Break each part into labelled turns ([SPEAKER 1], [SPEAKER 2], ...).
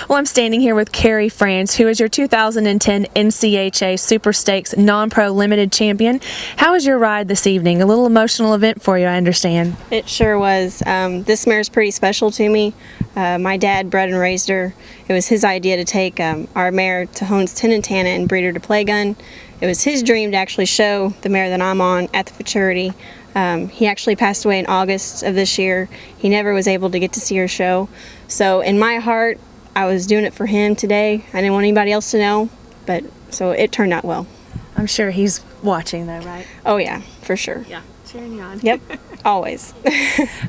[SPEAKER 1] Well, I'm standing here with Karey Franz, who is your 2010 NCHA Super Stakes Non-Pro Limited Champion. How was your ride this evening? A little emotional event for you, I understand.
[SPEAKER 2] It sure was. This mare is pretty special to me. My dad bred and raised her. It was his idea to take our mare to Hones 10 and Tana and breed her to Play Gun. It was his dream to actually show the mare that I'm on at the futurity. He actually passed away in August of this year. He never was able to get to see her show. So in my heart, I was doing it for him today. I didn't want anybody else to know, but so it turned out well.
[SPEAKER 1] I'm sure he's watching though, right?
[SPEAKER 2] Oh yeah, for sure.
[SPEAKER 1] Yeah, cheering you on.
[SPEAKER 2] Yep, always.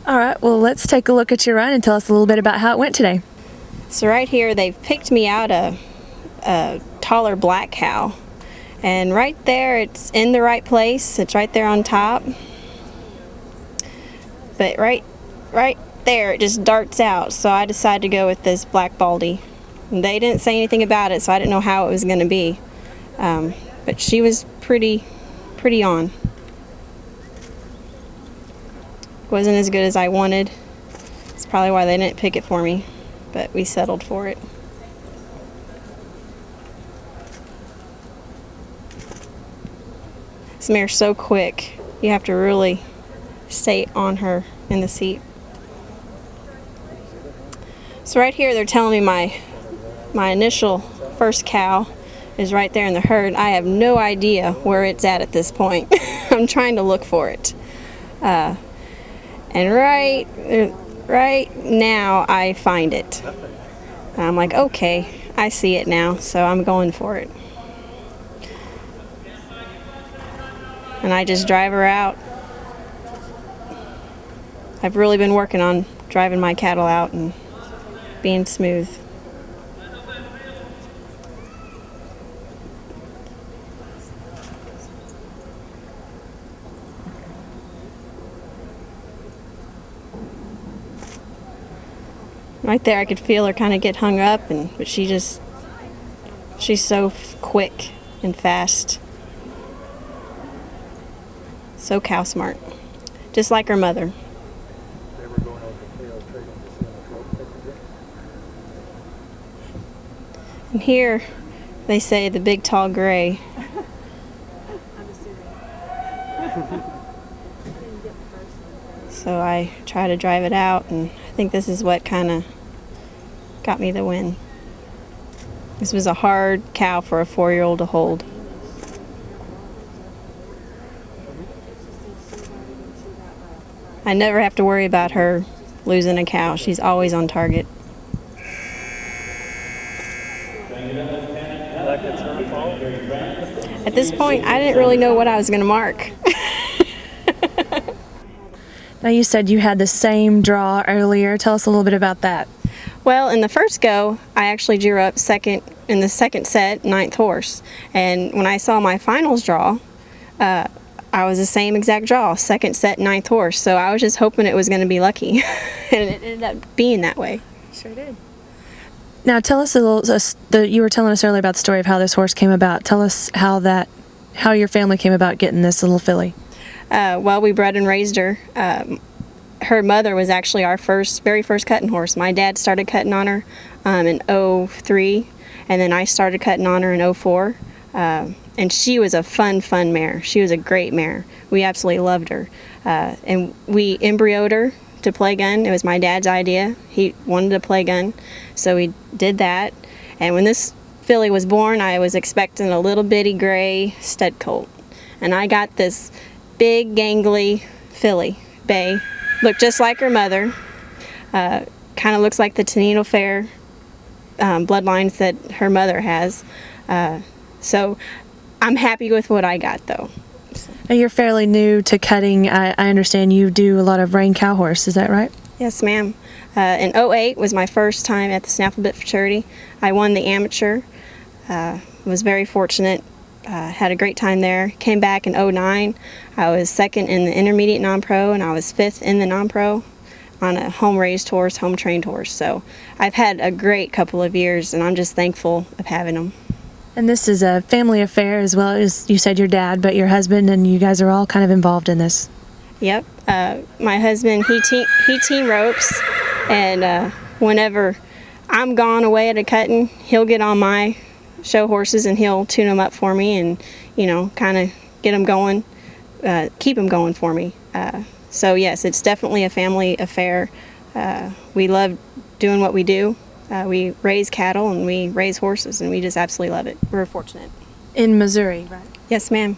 [SPEAKER 1] All right, well, let's take a look at your run and tell us a little bit about how it went today.
[SPEAKER 2] So right here, they've picked me out a taller black cow. And right there, it's in the right place. It's right there on top. But right there, it just darts out. So I decided to go with this black baldy. And they didn't say anything about it, so I didn't know how it was going to be. But she was pretty on. Wasn't as good as I wanted. It's probably why they didn't pick it for me. But we settled for it. This mare's so quick, you have to really stay on her in the seat. So right here they're telling me my initial first cow is right there in the herd. I have no idea where it's at this point. I'm trying to look for it. And right now I find it. And I'm like, okay, I see it now, so I'm going for it. And I just drive her out. I've really been working on driving my cattle out and being smooth. Right there I could feel her kind of get hung up, but she's so quick and fast. So cow smart, just like her mother. And here they say the big tall gray. So I try to drive it out, and I think this is what kind of got me the win. This was a hard cow for a 4-year-old to hold. I never have to worry about her losing a cow. She's always on target. At this point, I didn't really know what I was going to mark.
[SPEAKER 1] Now you said you had the same draw earlier. Tell us a little bit about that.
[SPEAKER 2] Well, in the first go, I actually drew up second in the second set, 9th horse. And when I saw my finals draw, I was the same exact draw, second set, 9th horse. So I was just hoping it was going to be lucky. And it ended up being that way.
[SPEAKER 1] Sure did. Now tell us a little, you were telling us earlier about the story of how this horse came about. Tell us how your family came about getting this little filly.
[SPEAKER 2] Well, we bred and raised her. Her mother was actually our very first cutting horse. My dad started cutting on her in 2003, and then I started cutting on her in 2004. And she was a fun mare. She was a great mare. We absolutely loved her. And we embryoed her to Play Gun. It was my dad's idea. He wanted to Play Gun, so we did that. And when this filly was born, I was expecting a little bitty gray stud colt. And I got this big, gangly filly, bay. Looked just like her mother. Kind of looks like the Tana Fair bloodlines that her mother has. So I'm happy with what I got, though.
[SPEAKER 1] Now you're fairly new to cutting. I understand you do a lot of rein cow horse. Is that right?
[SPEAKER 2] Yes, ma'am. In 2008 was my first time at the Snaffle Bit Futurity. I won the amateur. Was very fortunate. Had a great time there. Came back in 2009. I was second in the intermediate non-pro, and I was 5th in the non-pro on a home-raised horse, home-trained horse. So I've had a great couple of years, and I'm just thankful of having them.
[SPEAKER 1] And this is a family affair as well as you said your dad, but your husband and you guys are all kind of involved in this.
[SPEAKER 2] Yep. My husband, he team ropes, and whenever I'm gone away at a cutting, he'll get on my show horses and he'll tune them up for me and, kind of get them going, keep them going for me. So yes, it's definitely a family affair. We love doing what we do. We raise cattle and we raise horses, and we just absolutely love it. We're fortunate.
[SPEAKER 1] In Missouri, right?
[SPEAKER 2] Yes, ma'am.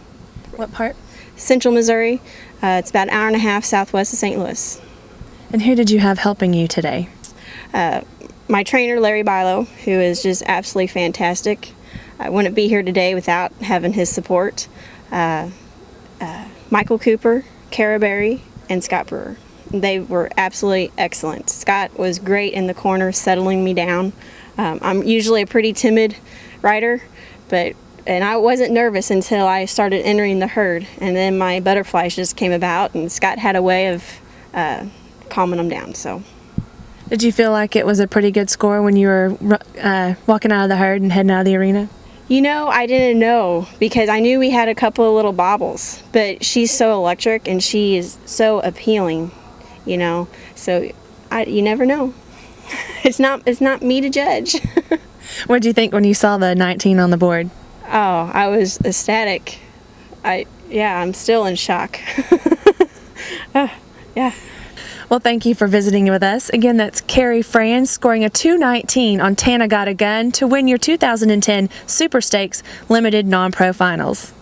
[SPEAKER 1] What part?
[SPEAKER 2] Central Missouri. It's about an hour and a half southwest of St. Louis.
[SPEAKER 1] And who did you have helping you today?
[SPEAKER 2] My trainer, Larry Bilo, who is just absolutely fantastic. I wouldn't be here today without having his support. Michael Cooper, Karey, and Scott Brewer. They were absolutely excellent. Scott was great in the corner, settling me down. I'm usually a pretty timid rider, and I wasn't nervous until I started entering the herd, and then my butterflies just came about, and Scott had a way of calming them down. So,
[SPEAKER 1] Did you feel like it was a pretty good score when you were walking out of the herd and heading out of the arena?
[SPEAKER 2] I didn't know because I knew we had a couple of little bobbles, but she's so electric and she is so appealing, so you never know. It's not me to judge.
[SPEAKER 1] What did you think when you saw the 19 on the board?
[SPEAKER 2] Oh, I was ecstatic. I'm still in shock. Yeah.
[SPEAKER 1] Well, thank you for visiting with us. Again, that's Karey Franz scoring a 2:19 on Tana Got a Gun to win your 2010 Super Stakes Limited Non-Pro Finals.